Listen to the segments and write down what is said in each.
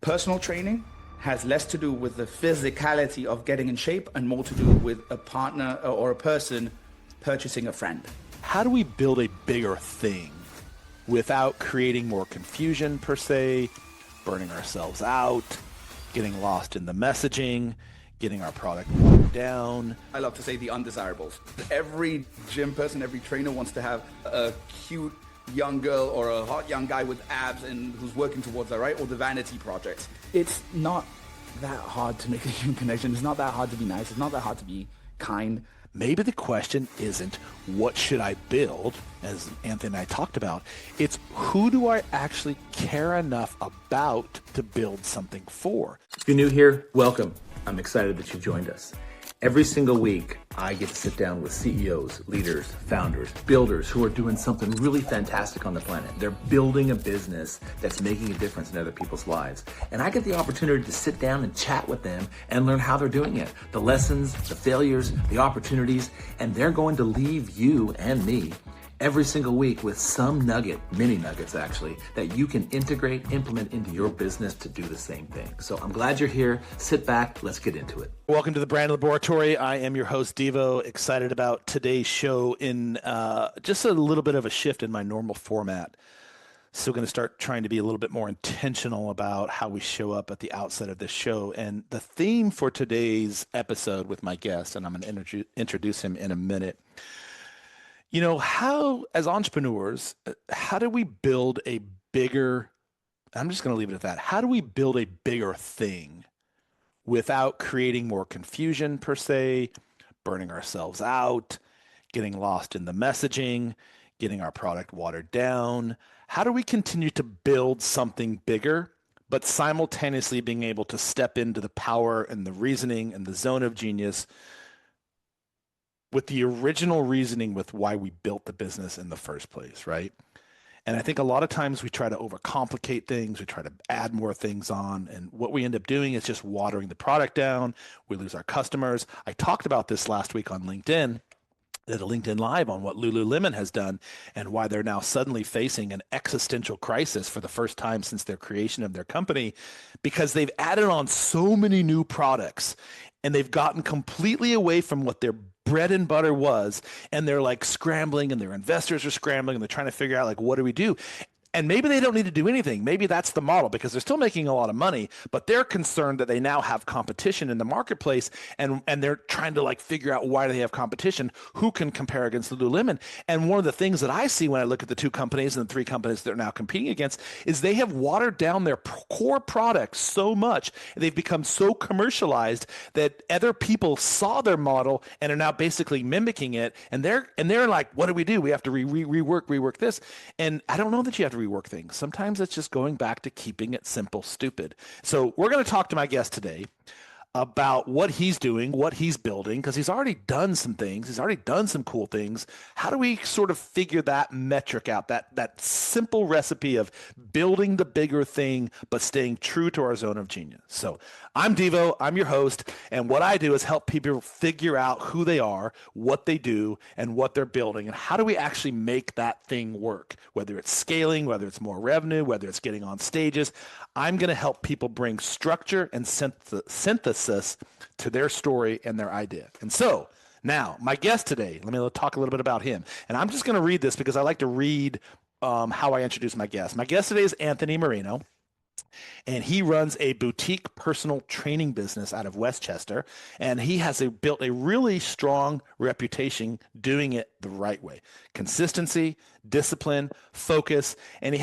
Personal training has less to do with the physicality of getting in shape and more to do with a partner or a person purchasing a friend. How do we build a bigger thing without creating more confusion per se, burning ourselves out, getting lost in the messaging, getting our product watered down? I love to say the undesirables. Every gym person, every trainer wants to have a cute young girl or a hot young guy with abs and who's working towards that, right? Or the vanity project. It's not that hard to make a human connection. It's not that hard to be nice. It's not that hard to be kind. Maybe the question isn't what should I build, as Anthony and I talked about. It's who do I actually care enough about to build something for? If you're new here, welcome. I'm excited that you joined us. Every single week, I get to sit down with CEOs, leaders, founders, builders who are doing something really fantastic on the planet. They're building a business that's making a difference in other people's lives. And I get the opportunity to sit down and chat with them and learn how they're doing it, the lessons, the failures, the opportunities, and they're going to leave you and me every single week with some nugget, mini nuggets actually, that you can integrate, implement into your business to do the same thing. So I'm glad you're here. Sit back. Let's get into it. Welcome to the Brand Laboratory. I am your host, Deevo. Excited about today's show in just a little bit of a shift in my normal format. So we're going to start trying to be a little bit more intentional about how we show up at the outset of this show. And the theme for today's episode with my guest, and I'm going to introduce him in a minute. You know, how, as entrepreneurs, how do we build a bigger, I'm just going to leave it at that. How do we build a bigger thing without creating more confusion per se, burning ourselves out, getting lost in the messaging, getting our product watered down? How do we continue to build something bigger, but simultaneously being able to step into the power and the reasoning and the zone of genius with the original reasoning with why we built the business in the first place, right? And I think a lot of times we try to overcomplicate things. We try to add more things on. And what we end up doing is just watering the product down. We lose our customers. I talked about this last week on LinkedIn, did a LinkedIn Live on what Lululemon has done and why they're now suddenly facing an existential crisis for the first time since their creation of their company, because they've added on so many new products and they've gotten completely away from what their bread and butter was, and they're like scrambling and their investors are scrambling and they're trying to figure out like, what do we do? And maybe they don't need to do anything. Maybe that's the model because they're still making a lot of money, but they're concerned that they now have competition in the marketplace and they're trying to like figure out why do they have competition, who can compare against Lululemon. And one of the things that I see when I look at the two companies and the three companies they're now competing against is they have watered down their core products so much. They've become so commercialized that other people saw their model and are now basically mimicking it. And they're like, what do? We have to rework this. And I don't know that you have to rework things. Sometimes it's just going back to keeping it simple, stupid. So we're going to talk to my guest today about what he's doing, what he's building, because he's already done some things. He's already done some cool things. How do we sort of figure that metric out, that simple recipe of building the bigger thing, but staying true to our zone of genius? So I'm Deevo, I'm your host, and what I do is help people figure out who they are, what they do, and what they're building, and how do we actually make that thing work, whether it's scaling, whether it's more revenue, whether it's getting on stages. I'm going to help people bring structure and synthesis to their story and their idea. And so now my guest today, let me talk a little bit about him. And I'm just going to read this because I like to read how I introduce my guest. My guest today is Anthony Moreno. And he runs a boutique personal training business out of Westchester. And he has built a really strong reputation doing it the right way. Consistency, discipline, focus. And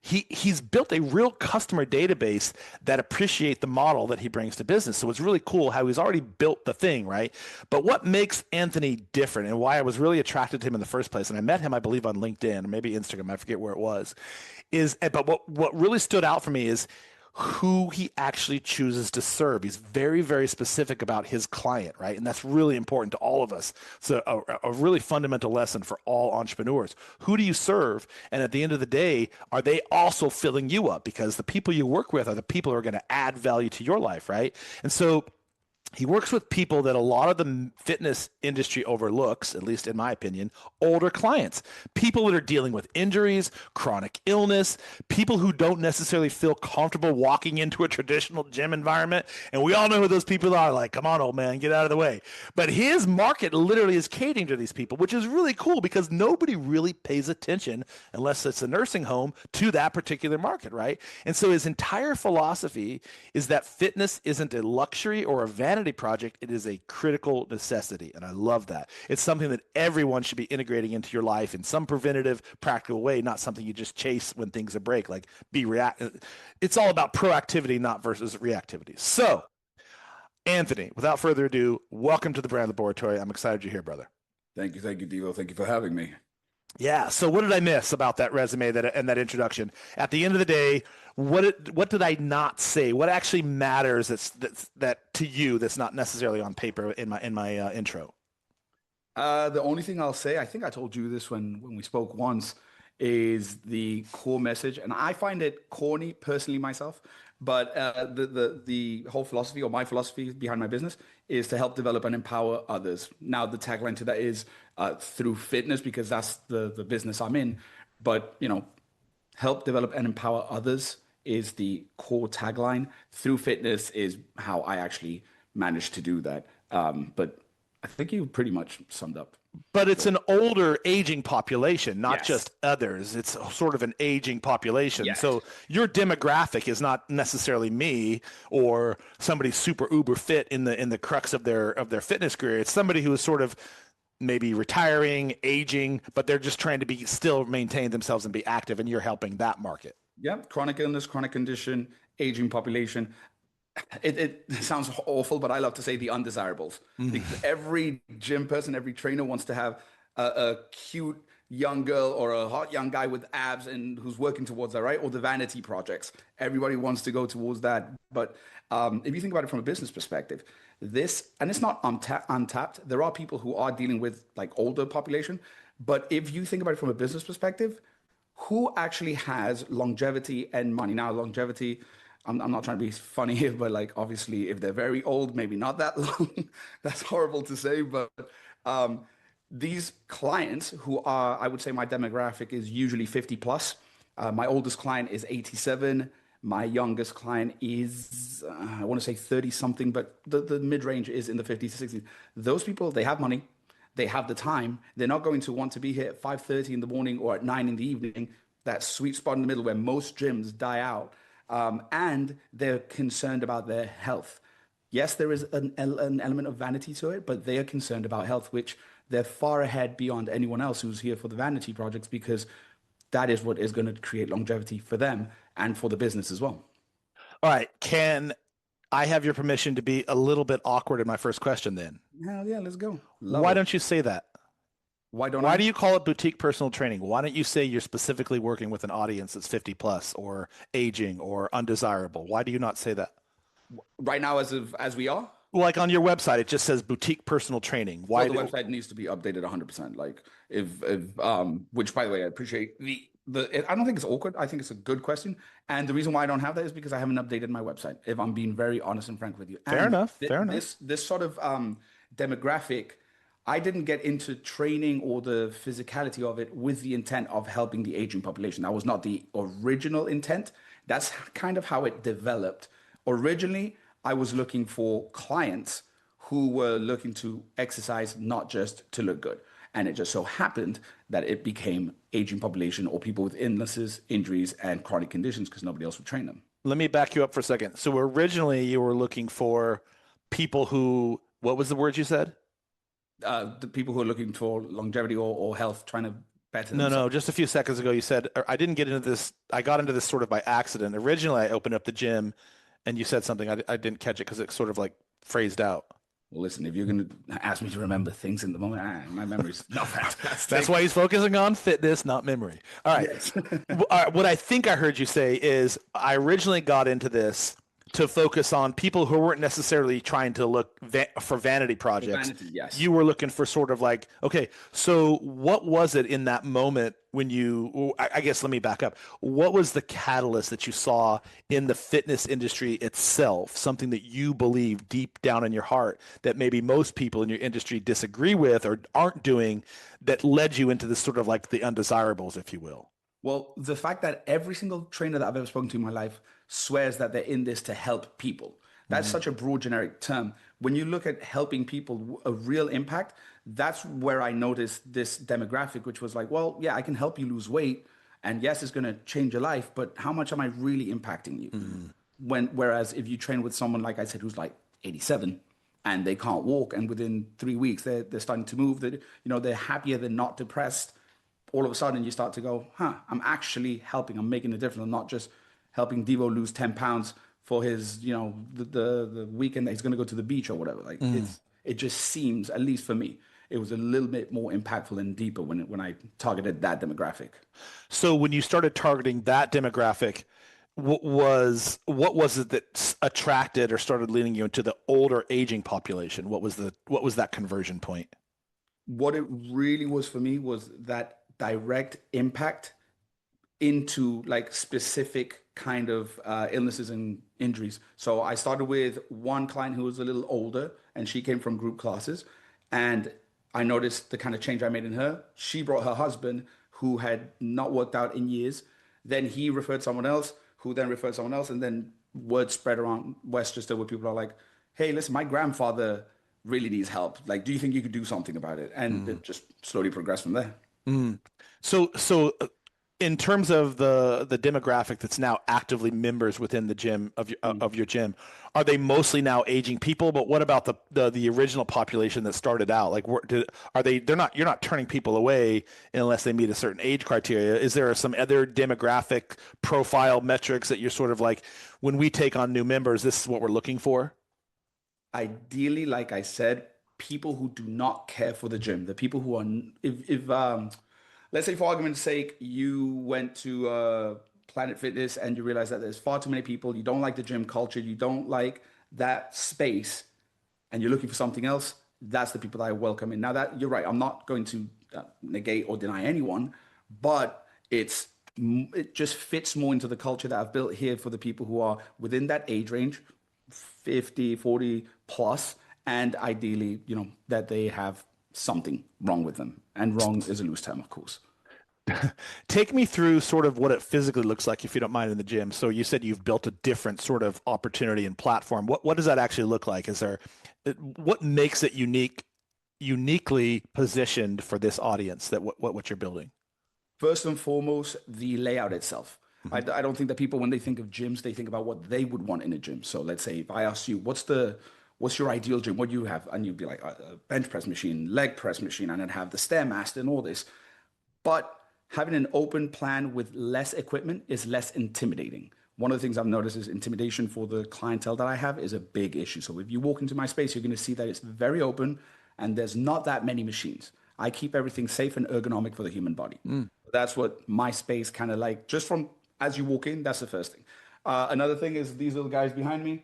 he's built a real customer database that appreciate the model that he brings to business. So it's really cool how he's already built the thing, right? But what makes Anthony different and why I was really attracted to him in the first place, and I met him, I believe, on LinkedIn or maybe Instagram, I forget where it was, but what really stood out for me is who he actually chooses to serve. He's very, very specific about his client, right? And that's really important to all of us. So a really fundamental lesson for all entrepreneurs. Who do you serve? And at the end of the day, are they also filling you up? Because the people you work with are the people who are going to add value to your life, right? And so He works with people that a lot of the fitness industry overlooks, at least in my opinion, older clients, people that are dealing with injuries, chronic illness, people who don't necessarily feel comfortable walking into a traditional gym environment. And we all know who those people are. Like, come on, old man, get out of the way. But his market literally is catering to these people, which is really cool because nobody really pays attention, unless it's a nursing home, to that particular market, right? And so his entire philosophy is that fitness isn't a luxury or a vanity project. It is a critical necessity. And I love that. It's something that everyone should be integrating into your life in some preventative, practical way, not something you just chase when things are break, like it's all about proactivity, not versus reactivity. So Anthony, without further ado, welcome to the Brand Laboratory. I'm excited you're here, brother. Thank you, Deevo. Thank you for having me. Yeah. So what did I miss about that resume and that introduction? At the end of the day, what did I not say? What actually matters that to you that's not necessarily on paper in my intro? The only thing I'll say, I think I told you this when we spoke once, is the core message, and I find it corny personally myself. But the whole philosophy, or my philosophy behind my business, is to help develop and empower others. Now, the tagline to that is through fitness, because that's the business I'm in. But, help develop and empower others is the core tagline. Through fitness is how I actually managed to do that. But I think you pretty much summed up. But it's an older aging population, not Yes. just others. It's sort of an aging population. Yes. So your demographic is not necessarily me or somebody super uber fit in the crux of their fitness career. It's somebody who is sort of maybe retiring, aging, but they're just trying to still maintain themselves and be active, and you're helping that market. Yeah, chronic illness, chronic condition, aging population. It sounds awful, but I love to say the undesirables. Because every gym person, every trainer wants to have a cute young girl or a hot young guy with abs and who's working towards that, right? Or the vanity projects. Everybody wants to go towards that. But if you think about it from a business perspective, and it's not untapped. There are people who are dealing with like older population. But if you think about it from a business perspective, who actually has longevity and money? Now, longevity, I'm not trying to be funny here, but like obviously if they're very old, maybe not that long. That's horrible to say, but these clients who are, I would say my demographic is usually 50 plus. My oldest client is 87. My youngest client is, I want to say 30 something, but the mid-range is in the 50s to 60s. Those people, they have money. They have the time. They're not going to want to be here at 5:30 in the morning or at 9 in the evening, that sweet spot in the middle where most gyms die out. And they're concerned about their health. Yes, there is an element of vanity to it, but they are concerned about health, which they're far ahead beyond anyone else who's here for the vanity projects, because that is what is going to create longevity for them and for the business as well. All right. Can I have your permission to be a little bit awkward in my first question then? Hell yeah, let's go. Why don't you say that? Why do you call it boutique personal training? Why don't you say you're specifically working with an audience that's 50 plus or aging or undesirable? Why do you not say that? Right now, as we are? Like on your website, it just says boutique personal training. Why? Well, the website needs to be updated 100%. Like which by the way, I appreciate I don't think it's awkward. I think it's a good question. And the reason why I don't have that is because I haven't updated my website, if I'm being very honest and frank with you. Fair enough. This sort of demographic, I didn't get into training or the physicality of it with the intent of helping the aging population. That was not the original intent. That's kind of how it developed. Originally, I was looking for clients who were looking to exercise not just to look good. And it just so happened that it became aging population or people with illnesses, injuries, and chronic conditions because nobody else would train them. Let me back you up for a second. So originally you were looking for people who, what was the word you said? The people who are looking for longevity or health, trying to better themselves. No, just a few seconds ago you said, I didn't get into this. I got into this sort of by accident. Originally I opened up the gym and you said something. I didn't catch it because it sort of like phrased out. Well, listen, if you're going to ask me to remember things in the moment, my memory's not fantastic. That's why he's focusing on fitness, not memory. All right. Yes. What I think I heard you say is I originally got into this to focus on people who weren't necessarily trying to look for vanity projects. Vanity, yes. You were looking for sort of like, okay, so what was it in that moment when I guess let me back up. What was the catalyst that you saw in the fitness industry itself, something that you believe deep down in your heart that maybe most people in your industry disagree with or aren't doing, that led you into this sort of like the undesirables, if you will? Well, the fact that every single trainer that I've ever spoken to in my life swears that they're in this to help people. That's such a broad, generic term. When you look at helping people, a real impact, that's where I noticed this demographic, which was like, well, yeah, I can help you lose weight. And yes, it's going to change your life, but how much am I really impacting you? Whereas if you train with someone, like I said, who's like 87 and they can't walk, and within 3 weeks, they're starting to move, they're happier, they're not depressed. All of a sudden you start to go, I'm actually helping, I'm making a difference. I'm not just helping Deevo lose 10 pounds for his, the weekend that he's going to go to the beach or whatever. Like it just seems, at least for me, it was a little bit more impactful and deeper when I targeted that demographic. So when you started targeting that demographic, what was it that attracted or started leading you into the older aging population? What was that conversion point? What it really was for me was that direct impact into like specific kind of illnesses and injuries. So I started with one client who was a little older, and she came from group classes, and I noticed the kind of change I made in her. She brought her husband who had not worked out in years. Then he referred someone else, who then referred someone else, and then word spread around Westchester where people are like, hey, listen, my grandfather really needs help. Like, do you think you could do something about it? And it just slowly progressed from there. So in terms of the demographic that's now actively members within the gym of your gym, are they mostly now aging people? But what about the original population that started out? Like, you're not turning people away unless they meet a certain age criteria. Is there some other demographic profile metrics that you're sort of like, when we take on new members, this is what we're looking for? Ideally, like I said, people who do not care for the gym, the people who are, if let's say for argument's sake, you went to Planet Fitness and you realize that there's far too many people, you don't like the gym culture, you don't like that space, and you're looking for something else, that's the people that I welcome in. Now that you're right, I'm not going to negate or deny anyone, but it just fits more into the culture that I've built here for the people who are within that age range, 50, 40 plus, and ideally, that they have something wrong with them. And wrong is a loose term, of course. Take me through sort of what it physically looks like, if you don't mind, in the gym. So you said you've built a different sort of opportunity and platform. What does that actually look like? What makes it uniquely positioned for this audience, that what you're building? First and foremost, the layout itself. I don't think that people, when they think of gyms, they think about what they would want in a gym. So let's say if I ask you, what's your ideal gym? What do you have? And you'd be like, a bench press machine, leg press machine, and I'd have the Stairmaster and all this. But having an open plan with less equipment is less intimidating. One of the things I've noticed is intimidation for the clientele that I have is a big issue. So if you walk into my space, you're going to see that it's very open and there's not that many machines. I keep everything safe and ergonomic for the human body. That's what my space kind of like, just from as you walk in, that's the first thing. Another thing is these little guys behind me.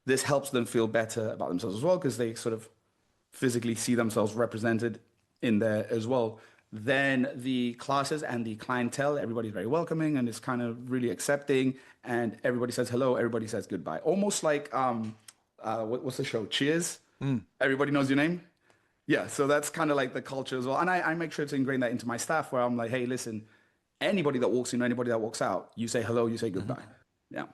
This helps them feel better about themselves as well, because they sort of physically see themselves represented in there as well. Then the classes and the clientele, everybody's very welcoming and it's kind of really accepting, and everybody says hello, everybody says goodbye. Almost like, what's the show? Cheers? Everybody knows your name? Yeah, so that's kind of like the culture as well. And I make sure to ingrain that into my staff, where I'm like, hey, listen, anybody that walks in, anybody that walks out, you say hello, you say goodbye. Yeah.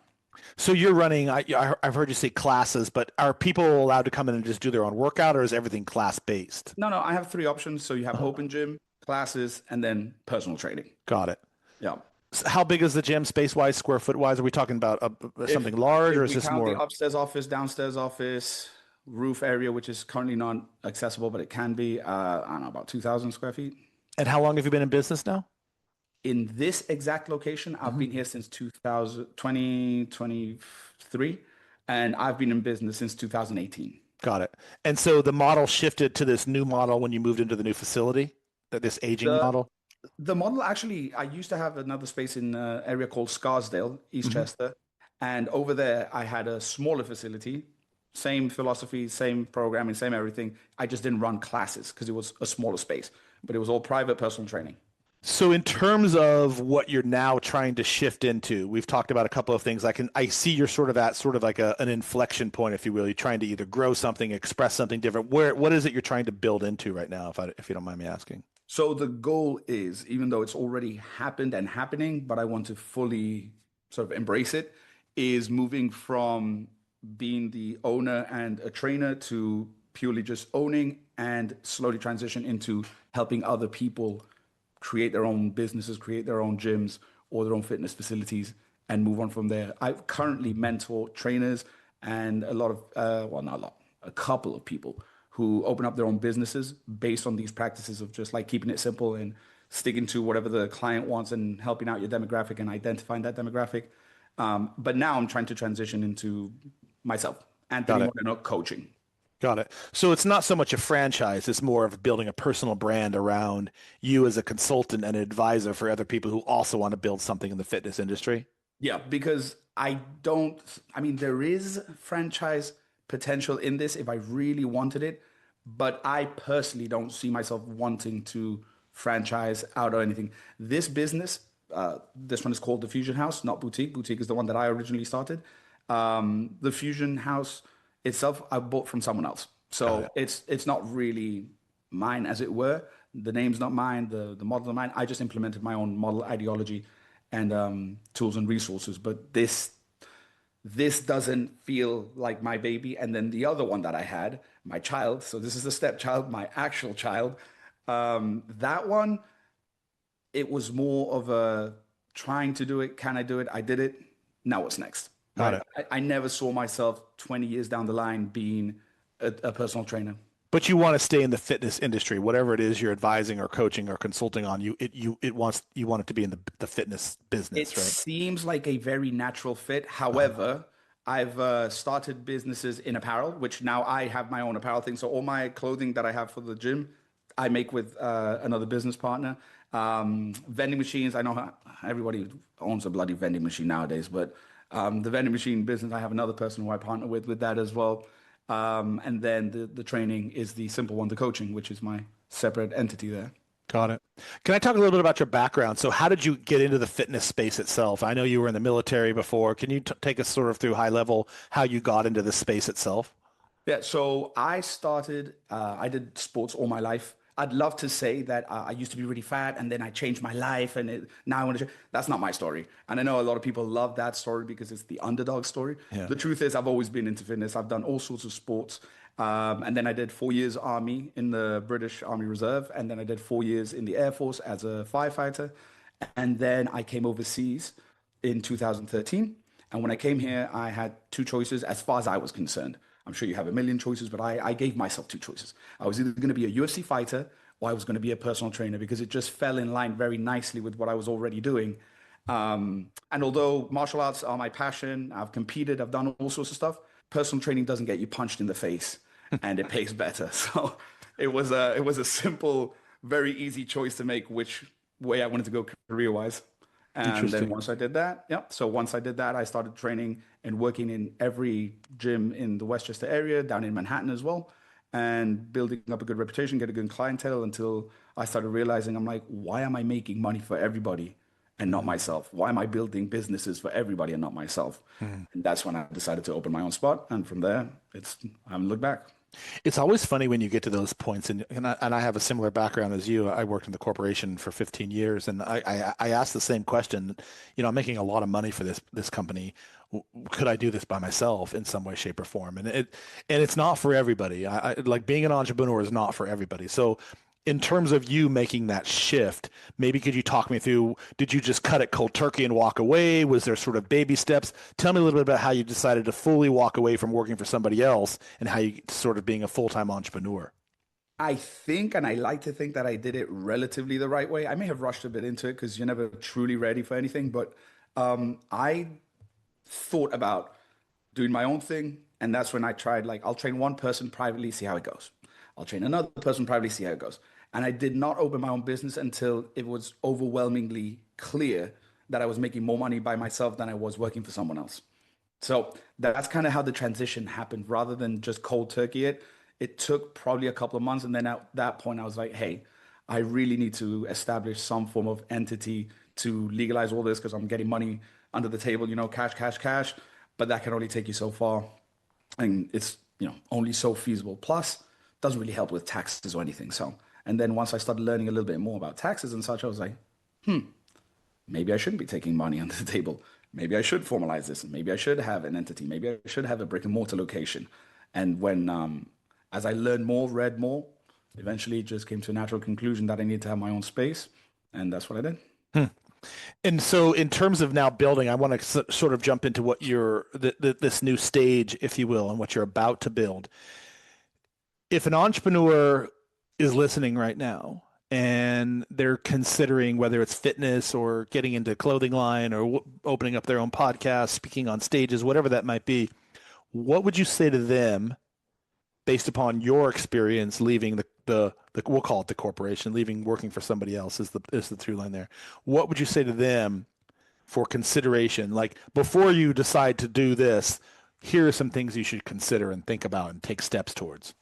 So you're running, I've heard you say classes, but are people allowed to come in and just do their own workout, or is everything class-based? No, I have 3 options. So you have open gym, classes, and then personal training. Got it. Yeah. So how big is the gym space-wise, square foot-wise? Are we talking about something large, or is this more? The upstairs office, downstairs office, roof area, which is currently not accessible, but it can be, I don't know, about 2,000 square feet. And how long have you been in business now? In this exact location, I've been here since 2023, and I've been in business since 2018. Got it. And so the model shifted to this new model when you moved into the new facility, this aging model? The model, actually, I used to have another space in an area called Scarsdale, Eastchester, And over there, I had a smaller facility, same philosophy, same programming, same everything. I just didn't run classes because it was a smaller space, but it was all private personal training. So in terms of what you're now trying to shift into, we've talked about a couple of things. I see you're sort of at sort of like an inflection point, if you will. You're trying to either grow something, express something different. What is it you're trying to build into right now, if you don't mind me asking? So the goal is, even though it's already happened and happening, but I want to fully sort of embrace it, is moving from being the owner and a trainer to purely just owning and slowly transition into helping other people create their own businesses, create their own gyms or their own fitness facilities and move on from there. I currently mentor trainers and a lot of, well, not a lot, a couple of people who open up their own businesses based on these practices of just like keeping it simple and sticking to whatever the client wants and helping out your demographic and identifying that demographic. But now I'm trying to transition into myself, Anthony Moreno coaching. Got it. So it's not so much a franchise, it's more of building a personal brand around you as a consultant and advisor for other people who also want to build something in the fitness industry. Yeah, because I mean, there is franchise potential in this if I really wanted it, but I personally don't see myself wanting to franchise out or anything. This business, this one is called the Fusion House, not Boutique. Boutique is the one that I originally started. The Fusion House itself, I bought from someone else. So it's not really mine, as it were. The name's not mine, the model's not mine. I just implemented my own model ideology and tools and resources. But this doesn't feel like my baby. And then the other one that I had, my child, so this is the stepchild, my actual child, that one, it was more of a trying to do it. Can I do it? I did it. Now what's next? Got it. I never saw myself 20 years down the line being a personal trainer. But you want to stay in the fitness industry, whatever it is you're advising or coaching or consulting on. You want it to be in the fitness business, It right? seems like a very natural fit. However, I've started businesses in apparel, which now I have my own apparel thing. So all my clothing that I have for the gym, I make with another business partner. Vending machines. I know everybody owns a bloody vending machine nowadays, but the vending machine business, I have another person who I partner with that as well. And then the training is the simple one, the coaching, which is my separate entity there. Got it. Can I talk a little bit about your background? So how did you get into the fitness space itself? I know you were in the military before. Can you take us sort of through high level how you got into the space itself? Yeah, so I started, I did sports all my life. I'd love to say that I used to be really fat and then I changed my life and now I want to. That's not my story. And I know a lot of people love that story because it's the underdog story. Yeah. The truth is I've always been into fitness. I've done all sorts of sports. And then I did 4 years Army in the British Army Reserve. And then I did 4 years in the Air Force as a firefighter. And then I came overseas in 2013. And when I came here, I had two choices as far as I was concerned. I'm sure you have a million choices, but I gave myself two choices. I was either going to be a UFC fighter or I was going to be a personal trainer because it just fell in line very nicely with what I was already doing. And although martial arts are my passion, I've competed, I've done all sorts of stuff, personal training doesn't get you punched in the face and it pays better. So it was a simple, very easy choice to make which way I wanted to go career-wise. And then once I did that, so once I did that, I started training and working in every gym in the Westchester area, down in Manhattan as well, and building up a good reputation, get a good clientele until I started realizing, I'm like, why am I making money for everybody and not myself? Why am I building businesses for everybody and not myself? And that's when I decided to open my own spot. And from there, I haven't looked back. It's always funny when you get to those points, and I have a similar background as you. I worked in the corporation for 15 years, and I asked the same question. You know, I'm making a lot of money for this company. Could I do this by myself in some way, shape, or form? And it's not for everybody. I like being an entrepreneur is not for everybody. So in terms of you making that shift, maybe could you talk me through, did you just cut it cold turkey and walk away? Was there sort of baby steps? Tell me a little bit about how you decided to fully walk away from working for somebody else and how you sort of being a full-time entrepreneur. I think, and I like to think that I did it relatively the right way. I may have rushed a bit into it because you're never truly ready for anything, but I thought about doing my own thing. And that's when I tried, like, I'll train one person privately, see how it goes. I'll train another person privately, see how it goes. And I did not open my own business until it was overwhelmingly clear that I was making more money by myself than I was working for someone else. So that's kind of how the transition happened. Rather than just cold turkey it took probably a couple of months. And then at that point, I was like, hey, I really need to establish some form of entity to legalize all this because I'm getting money under the table, cash, cash, cash. But that can only take you so far. And it's, only so feasible. Plus, doesn't really help with taxes or anything. So, and then once I started learning a little bit more about taxes and such, I was like, maybe I shouldn't be taking money under the table. Maybe I should formalize this. Maybe I should have an entity. Maybe I should have a brick and mortar location. And when, as I learned more, read more, eventually it just came to a natural conclusion that I need to have my own space. And that's what I did. And so in terms of now building, I want to sort of jump into what this new stage, if you will, and what you're about to build. If an entrepreneur is listening right now and they're considering whether it's fitness or getting into a clothing line or opening up their own podcast, speaking on stages, whatever that might be, what would you say to them based upon your experience leaving the we'll call it the corporation, leaving working for somebody else is the through line there. What would you say to them for consideration? Like before you decide to do this, here are some things you should consider and think about and take steps towards.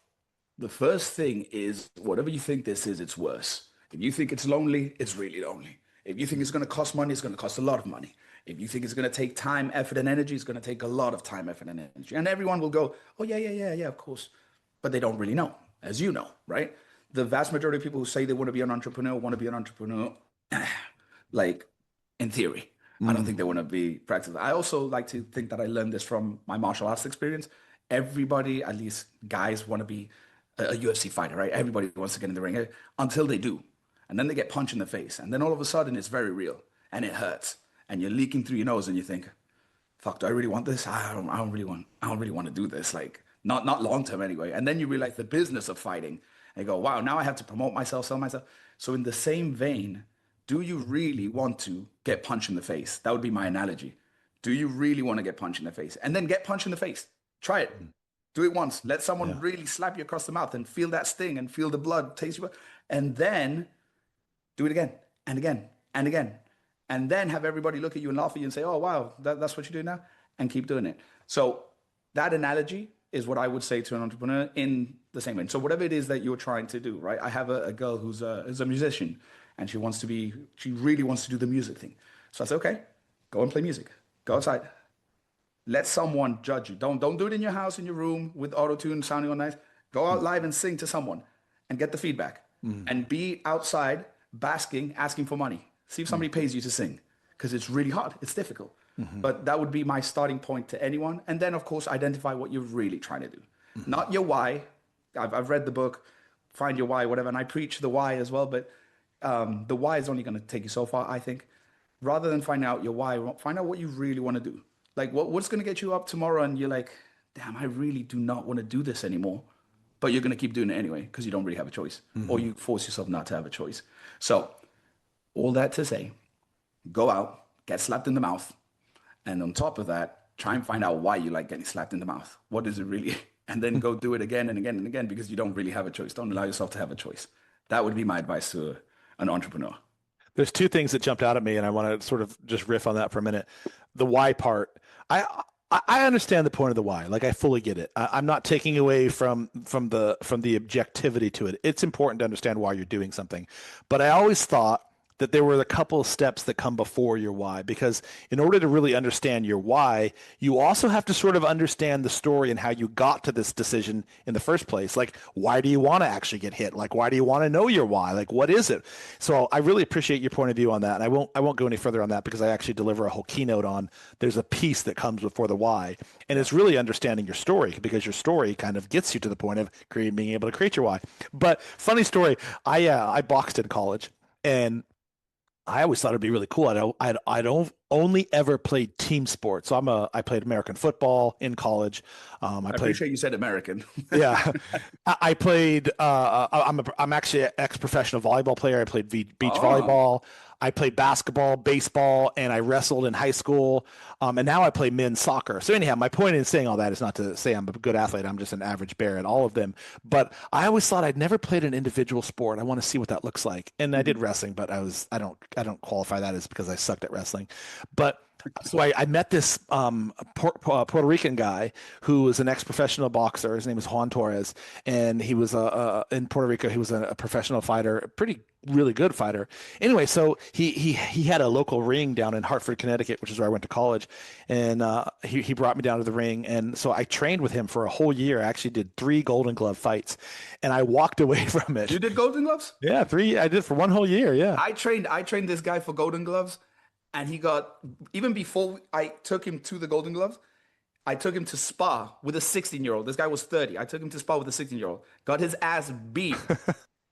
The first thing is whatever you think this is, it's worse. If you think it's lonely, it's really lonely. If you think it's going to cost money, it's going to cost a lot of money. If you think it's going to take time, effort, and energy, it's going to take a lot of time, effort, and energy. And everyone will go, oh, yeah, of course. But they don't really know, as you know, right? The vast majority of people who say they want to be an entrepreneur, like in theory. I don't think they want to be practical. I also like to think that I learned this from my martial arts experience. Everybody, at least guys, want to be a UFC fighter, right? Everybody wants to get in the ring until they do. And then they get punched in the face. And then all of a sudden it's very real and it hurts. And you're leaking through your nose and you think, fuck, do I really want this? I don't really want to do this. Like not long term anyway. And then you realize the business of fighting and you go, wow, now I have to promote myself, sell myself. So in the same vein, do you really want to get punched in the face? That would be my analogy. Do you really want to get punched in the face? And then get punched in the face. Try it. Do it once. Let someone really slap you across the mouth and feel that sting and feel the blood taste you. And then do it again and again and again. And then have everybody look at you and laugh at you and say, oh, wow, that's what you do now? And keep doing it. So that analogy is what I would say to an entrepreneur in the same way. So whatever it is that you're trying to do, right? I have a girl who's a musician and she really wants to do the music thing. So I say, okay, go and play music. Go outside. Let someone judge you. Don't do it in your house, in your room with auto-tune sounding all nice. Go out live and sing to someone and get the feedback. And be outside basking, asking for money. See if somebody pays you to sing because it's really hard. It's difficult. But that would be my starting point to anyone. And then, of course, identify what you're really trying to do. Not your why. I've read the book, Find Your Why, whatever, and I preach the why as well. But the why is only going to take you so far, I think. Rather than find out your why, find out what you really want to do. Like what's going to get you up tomorrow and you're like, damn, I really do not want to do this anymore. But you're going to keep doing it anyway because you don't really have a choice. Or you force yourself not to have a choice. So all that to say, go out, get slapped in the mouth. And on top of that, try and find out why you like getting slapped in the mouth. What is it really? And then go do it again and again and again because you don't really have a choice. Don't allow yourself to have a choice. That would be my advice to an entrepreneur. There's two things that jumped out at me, and I want to sort of just riff on that for a minute. The why part. I understand the point of the why. Like I fully get it. I'm not taking away from the objectivity to it. It's important to understand why you're doing something. But I always thought that there were a couple of steps that come before your why, because in order to really understand your why, you also have to sort of understand the story and how you got to this decision in the first place. Like, why do you want to actually get hit? Like, why do you want to know your why? Like, what is it? So I really appreciate your point of view on that. And I won't go any further on that because I actually deliver a whole keynote on there's a piece that comes before the why. And it's really understanding your story, because your story kind of gets you to the point of being able to create your why. But funny story, I boxed in college, and I always thought it'd be really cool. I'd only ever played team sports. So I played American football in college. I appreciate you said American. Yeah, I played. I'm actually an ex-professional volleyball player. I played beach volleyball. I played basketball, baseball, and I wrestled in high school. And now I play men's soccer. So anyhow, my point in saying all that is not to say I'm a good athlete. I'm just an average bear at all of them. But I always thought I'd never played an individual sport. I want to see what that looks like. And I did wrestling, but I don't qualify that as because I sucked at wrestling. But So I met this Puerto Rican guy who was an ex-professional boxer. His name was Juan Torres, and he was in Puerto Rico. He was a professional fighter, a really good fighter. Anyway, so he had a local ring down in Hartford, Connecticut, which is where I went to college, and he brought me down to the ring, and so I trained with him for a whole year. I actually did 3 Golden Glove fights, and I walked away from it. You did Golden Gloves? Yeah, 3. I did for 1 whole year. Yeah. I trained this guy for Golden Gloves, and he got, even before I took him to the Golden Gloves, I took him to spa with a 16-year-old. This guy was 30. I took him to spa with a 16-year-old. Got his ass beat.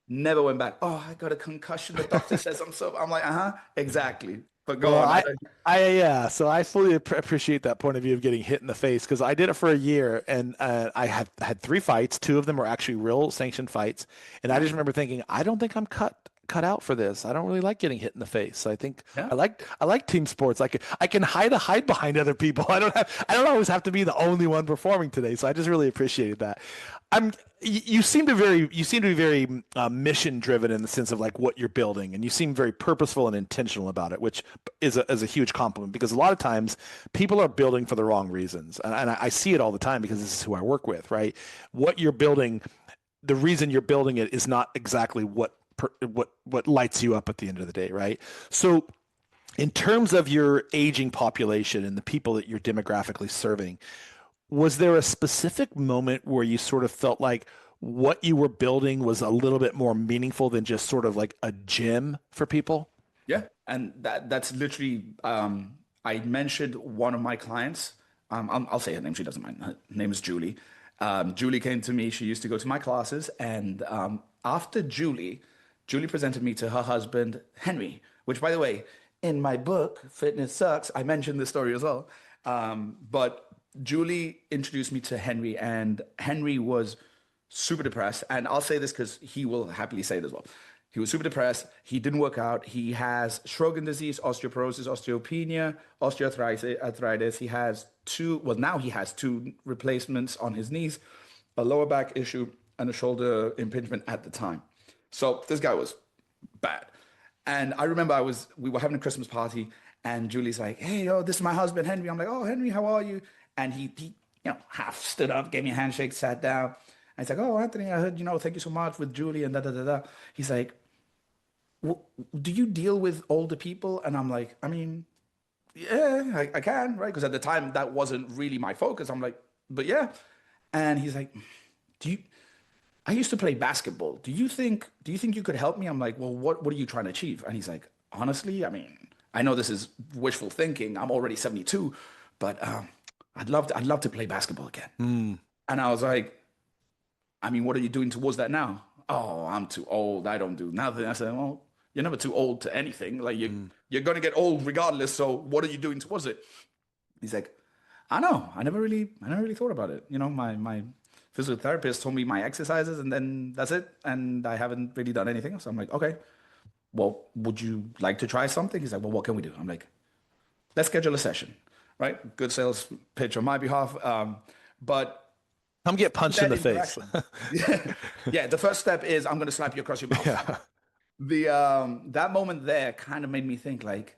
Never went back. Oh, I got a concussion. The doctor says I'm like, exactly. But go on. Yeah. So I fully appreciate that point of view of getting hit in the face, because I did it for a year, and I had 3 fights. 2 of them were actually real sanctioned fights, and I just remember thinking, I don't think I'm cut out for this. I don't really like getting hit in the face. So I think I like team sports. I can hide behind other people. I don't always have to be the only one performing today. So I just really appreciated that. You seem to be very mission driven in the sense of like what you're building, and you seem very purposeful and intentional about it, which is a huge compliment, because a lot of times people are building for the wrong reasons, and I see it all the time because this is who I work with. Right, what you're building, the reason you're building it is not exactly what lights you up at the end of the day, right? So in terms of your aging population and the people that you're demographically serving, was there a specific moment where you sort of felt like what you were building was a little bit more meaningful than just sort of like a gym for people? Yeah, and that's literally, I mentioned one of my clients. I'll say her name. She doesn't mind. Her name is Julie. Julie came to me. She used to go to my classes, and after Julie presented me to her husband, Henry, which, by the way, in my book, Fitness Sucks, I mentioned this story as well. But Julie introduced me to Henry, and Henry was super depressed. And I'll say this because he will happily say it as well. He was super depressed. He didn't work out. He has Sjogren's disease, osteoporosis, osteopenia, osteoarthritis. He has now he has 2 replacements on his knees, a lower back issue, and a shoulder impingement at the time. So this guy was bad. And I remember we were having a Christmas party, and Julie's like, hey, this is my husband, Henry. I'm like, oh, Henry, how are you? And he half stood up, gave me a handshake, sat down. And he's like, oh, Anthony, I heard, thank you so much with Julie and da-da-da-da. He's like, do you deal with older people? And I'm like, I mean, yeah, I can, right? Because at the time, that wasn't really my focus. I'm like, but yeah. And he's like, I used to play basketball. Do you think you could help me? I'm like, well, what are you trying to achieve? And he's like, honestly, I mean, I know this is wishful thinking. I'm already 72, but I'd love to play basketball again. And I was like, I mean, what are you doing towards that now? Oh, I'm too old. I don't do nothing. I said, well, you're never too old to anything. Like you're going to get old regardless. So what are you doing towards it? He's like, I know. I never really thought about it. My physical therapist told me my exercises, and then that's it. And I haven't really done anything. So I'm like, okay, well, would you like to try something? He's like, well, what can we do? I'm like, let's schedule a session, right? Good sales pitch on my behalf. But come get punched in the face. Yeah. The first step is I'm going to slap you across your mouth. Yeah. That moment there kind of made me think like,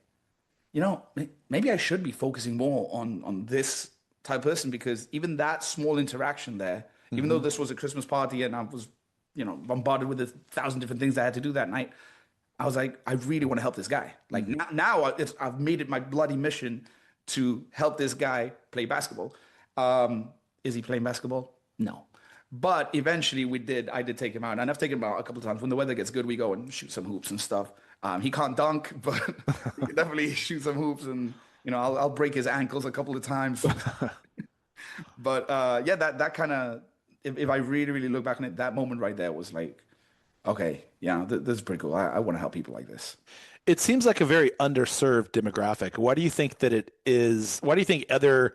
maybe I should be focusing more on this type of person, because even that small interaction there, even though this was a Christmas party and I was, bombarded with 1,000 different things I had to do that night, I was like, I really want to help this guy. Like now I've made it my bloody mission to help this guy play basketball. Is he playing basketball? No. But eventually I did take him out, and I've taken him out a couple of times. When the weather gets good, we go and shoot some hoops and stuff. He can't dunk, but he can definitely shoot some hoops, and I'll break his ankles a couple of times. But that kind of, if I really, really look back on it, that moment right there was like, okay, yeah, this is pretty cool. I want to help people like this. It seems like a very underserved demographic. Why do you think that it is? Why do you think other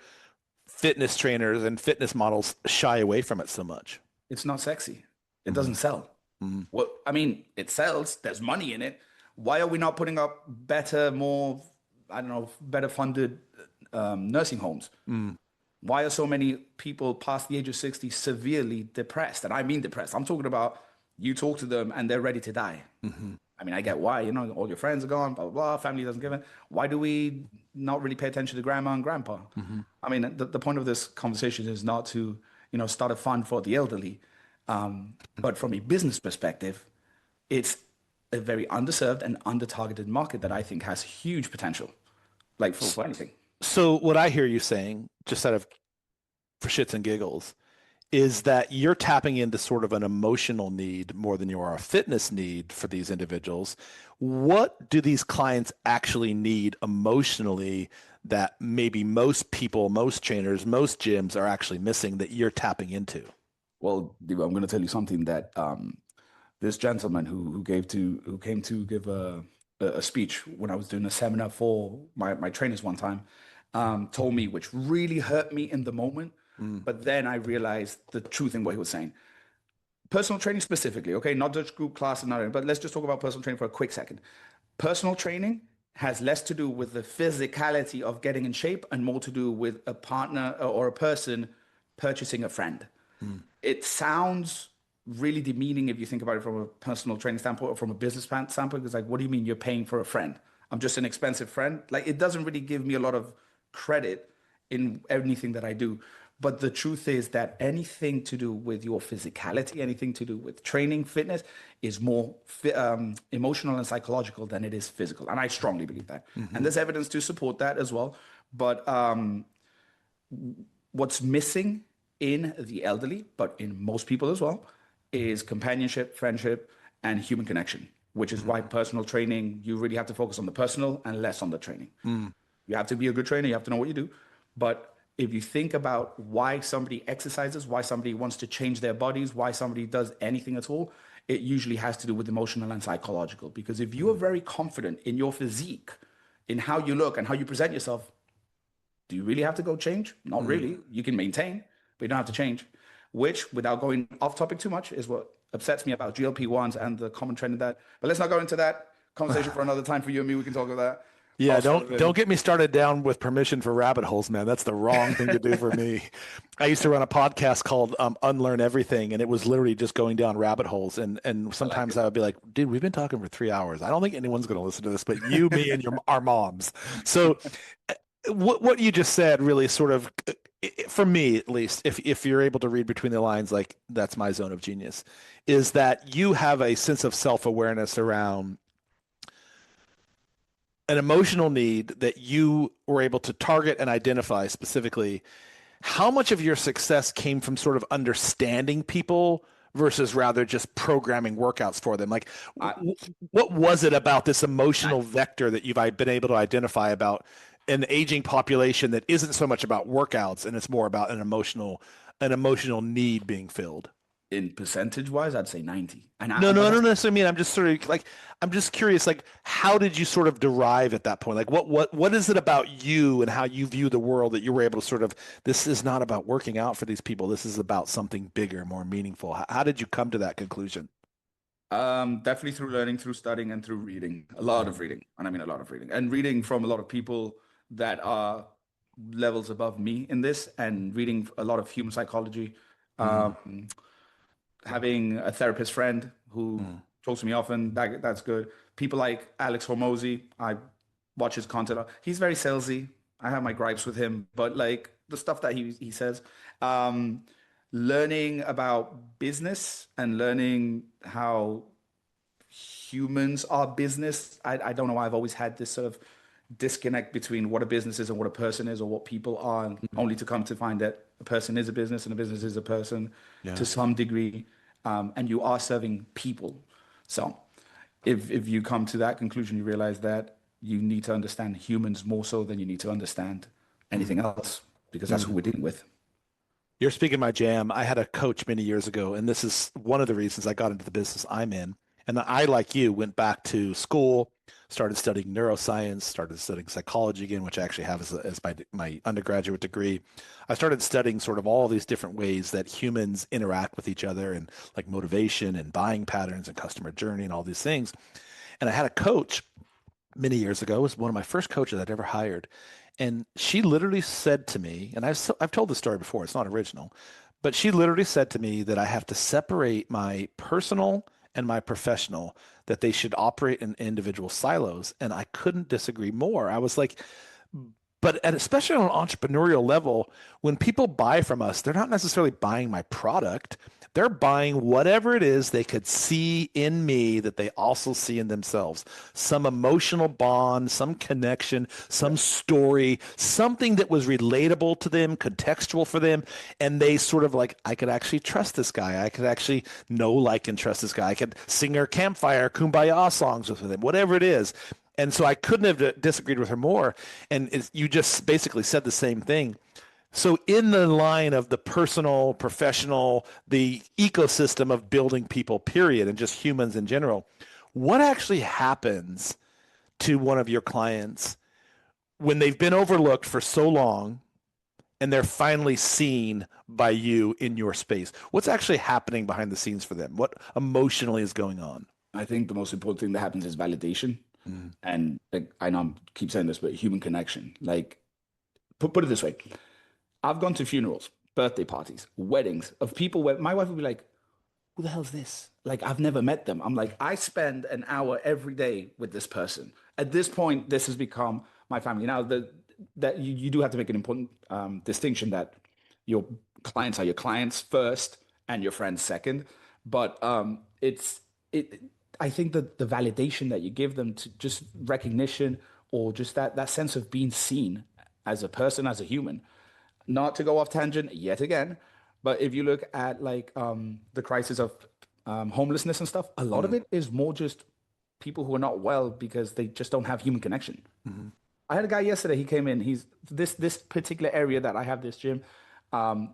fitness trainers and fitness models shy away from it so much? It's not sexy. It doesn't sell. Well, I mean, it sells. There's money in it. Why are we not putting up better, more, better funded nursing homes? Why are so many people past the age of 60 severely depressed? And I mean depressed. I'm talking about, you talk to them and they're ready to die. I mean, I get why, all your friends are gone, blah, blah, blah, family doesn't give it. Why do we not really pay attention to grandma and grandpa? I mean, the point of this conversation is not to, start a fund for the elderly. But from a business perspective, it's a very underserved and under-targeted market that I think has huge potential, like for anything. So what I hear you saying, just out of for shits and giggles, is that you're tapping into sort of an emotional need more than you are a fitness need for these individuals. What do these clients actually need emotionally that maybe most people, most trainers, most gyms are actually missing that you're tapping into? Well, Deevo, I'm going to tell you something that this gentleman who came to give a speech when I was doing a seminar for my trainers one time told me, which really hurt me in the moment. But then I realized the truth in what he was saying. Personal training specifically, okay, not just group class and not, but let's just talk about personal training for a quick second. Personal training has less to do with the physicality of getting in shape and more to do with a partner or a person purchasing a friend. It sounds really demeaning if you think about it from a personal training standpoint or from a business standpoint. It's like, what do you mean you're paying for a friend? I'm just an expensive friend. Like, it doesn't really give me a lot of credit in anything that I do. But the truth is that anything to do with your physicality, anything to do with training, fitness, is more emotional and psychological than it is physical. And I strongly believe that. And there's evidence to support that as well. But what's missing in the elderly, but in most people as well, is companionship, friendship, and human connection, which is why personal training, you really have to focus on the personal and less on the training. You have to be a good trainer. You have to know what you do. But if you think about why somebody exercises, why somebody wants to change their bodies, why somebody does anything at all, it usually has to do with emotional and psychological. Because if you are very confident in your physique, in how you look and how you present yourself, do you really have to go change? Not really. You can maintain, but you don't have to change. Which, without going off topic too much, is what upsets me about GLP-1s and the common trend of that. But let's not go into that conversation for another time. For you and me, we can talk about that. Yeah, don't get me started down with permission for rabbit holes, man. That's the wrong thing to do for me. I used to run a podcast called Unlearn Everything, and it was literally just going down rabbit holes. And sometimes I would be like, dude, we've been talking for 3 hours. I don't think anyone's going to listen to this, but you, me, and our moms. So what you just said really sort of, for me at least, if you're able to read between the lines, like that's my zone of genius, is that you have a sense of self-awareness around an emotional need that you were able to target and identify specifically. How much of your success came from sort of understanding people versus rather just programming workouts for them? Like, what was it about this emotional vector that you've been able to identify about an aging population that isn't so much about workouts and it's more about an emotional need being filled? In percentage wise, I'd say 90. And no, necessarily mean. I'm just sort of like, I'm just curious, like, how did you sort of derive at that point? Like, what is it about you and how you view the world that you were able to sort of, this is not about working out for these people. This is about something bigger, more meaningful. How did you come to that conclusion? Definitely through learning, through studying, and through reading. A lot of reading. And I mean a lot of reading. And reading from a lot of people that are levels above me in this, and reading a lot of human psychology. Having a therapist friend who talks to me often, that's good. People like Alex Hormozy, I watch his content. He's very salesy. I have my gripes with him, but like the stuff that he says, learning about business and learning how humans are business. I don't know why I've always had this sort of disconnect between what a business is and what a person is, or what people are, only to come to find that a person is a business and a business is a person to some degree, and you are serving people. So if you come to that conclusion, you realize that you need to understand humans more so than you need to understand anything else, because that's who we're dealing with. You're speaking my jam. I had a coach many years ago, and this is one of the reasons I got into the business I'm in. And I, like you, went back to school, started studying neuroscience, started studying psychology again, which I actually have as my undergraduate degree. I started studying sort of all these different ways that humans interact with each other, and like motivation and buying patterns and customer journey and all these things. And I had a coach many years ago. It was one of my first coaches I'd ever hired. And she literally said to me, and I've told this story before, it's not original, but she literally said to me that I have to separate my personal and my professional, that they should operate in individual silos. And I couldn't disagree more. I was like, especially on an entrepreneurial level, when people buy from us, they're not necessarily buying my product. They're buying whatever it is they could see in me that they also see in themselves. Some emotional bond, some connection, some story, something that was relatable to them, contextual for them. And they sort of like, I could actually trust this guy. I could actually know, like, and trust this guy. I could sing her campfire, kumbaya songs with him, whatever it is. And so I couldn't have disagreed with her more. And you just basically said the same thing. So in the line of the personal, professional, the ecosystem of building people, period, and just humans in general, what actually happens to one of your clients when they've been overlooked for so long and they're finally seen by you in your space? What's actually happening behind the scenes for them? What emotionally is going on? I think the most important thing that happens is validation. And like, I know I keep saying this, but human connection. Like, put it this way. I've gone to funerals, birthday parties, weddings of people where my wife would be like, who the hell's this? Like, I've never met them. I'm like, I spend an hour every day with this person. At this point, this has become my family. Now, that you do have to make an important distinction that your clients are your clients first and your friends second. But I think that the validation that you give them, to just recognition, or just that sense of being seen as a person, as a human. Not to go off tangent yet again, but if you look at like the crisis of homelessness and stuff, a lot of it is more just people who are not well because they just don't have human connection. I had a guy yesterday, he came in, he's this particular area that I have this gym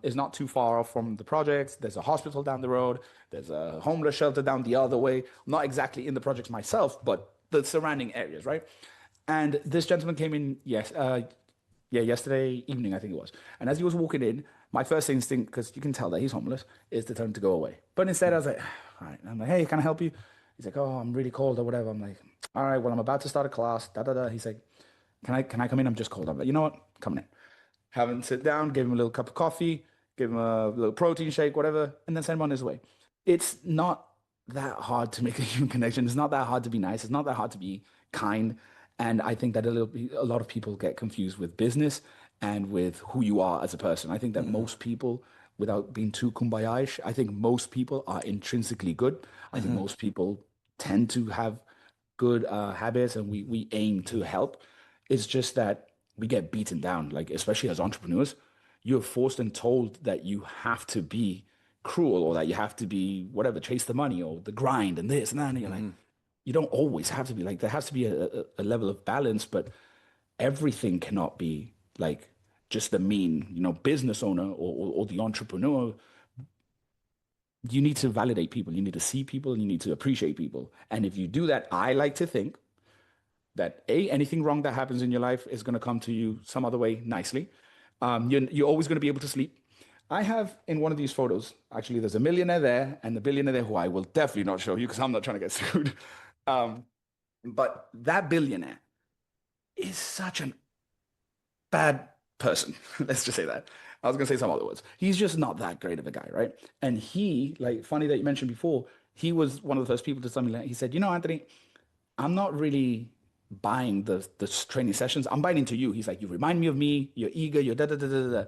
is not too far off from the projects. There's a hospital down the road. There's a homeless shelter down the other way. Not exactly in the projects myself, but the surrounding areas, right? And this gentleman came in, yesterday evening, I think it was. And as he was walking in, my first instinct, because you can tell that he's homeless, is to tell him to go away. But instead, I was like, all right. I'm like, hey, can I help you? He's like, oh, I'm really cold or whatever. I'm like, all right, well, I'm about to start a class, He's like, can I come in? I'm just cold. I'm like, you know what? Coming in. Have him sit down, give him a little cup of coffee, give him a little protein shake, whatever, and then send him on his way. It's not that hard to make a human connection. It's not that hard to be nice. It's not that hard to be kind. And I think that a lot of people get confused with business and with who you are as a person. I think that most people, without being too kumbaya-ish, I think most people are intrinsically good. I think most people tend to have good habits, and we aim to help. It's just that we get beaten down, like especially as entrepreneurs, you're forced and told that you have to be cruel, or that you have to be whatever, chase the money or the grind and this and that. And you're like, you don't always have to be like, there has to be a level of balance, but everything cannot be like just the mean, business owner or the entrepreneur. You need to validate people. You need to see people, and you need to appreciate people. And if you do that, I like to think that anything wrong that happens in your life is going to come to you some other way nicely. You're always going to be able to sleep. I have in one of these photos, actually, there's a millionaire there and the billionaire there, who I will definitely not show you because I'm not trying to get sued. But that billionaire is such a bad person. Let's just say that. I was going to say some other words. He's just not that great of a guy, right? And he, like, funny that you mentioned before, he was one of the first people to tell me, he said, Anthony, I'm not really buying the training sessions. I'm buying into you. He's like, you remind me of me. You're eager. You're da-da-da-da-da.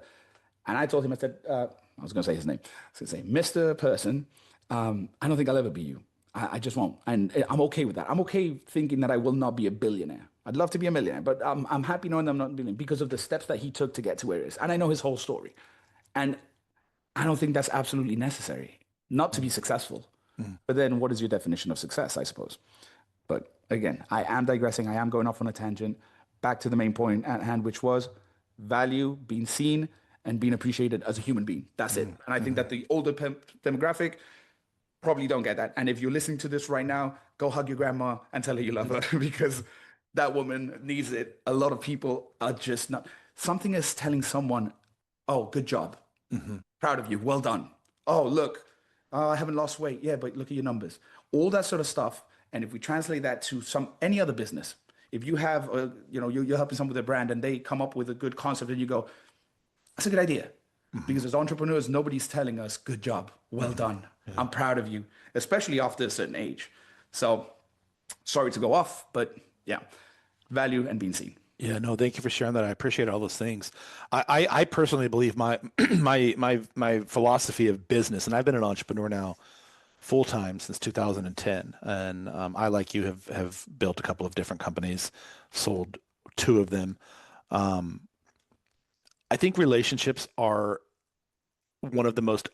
And I told him, I said, I was going to say his name. I was going to say, Mr. Person, I don't think I'll ever be you. I just won't. And I'm okay with that. I'm okay thinking that I will not be a billionaire. I'd love to be a millionaire, but I'm happy knowing that I'm not a billionaire because of the steps that he took to get to where he is. And I know his whole story. And I don't think that's absolutely necessary, not to be successful. But then what is your definition of success, I suppose? But again, I am digressing. I am going off on a tangent. Back to the main point at hand, which was value, being seen, and being appreciated as a human being. That's it. And I think that the older demographic probably don't get that. And if you're listening to this right now, go hug your grandma and tell her you love her because that woman needs it. A lot of people are just not. Something is telling someone, oh, good job. Proud of you. Well done. Oh, look, I haven't lost weight. Yeah, but look at your numbers. All that sort of stuff. And if we translate that to any other business, if you have, you're helping someone with a brand and they come up with a good concept and you go, that's a good idea. Because as entrepreneurs, nobody's telling us, good job, well done, I'm proud of you, especially after a certain age. So sorry to go off, but yeah, value and being seen. Yeah, no, thank you for sharing that. I appreciate all those things. I personally believe my my philosophy of business, and I've been an entrepreneur now full time since 2010, and I, like you, have built a couple of different companies, sold two of them. I think relationships are one of the most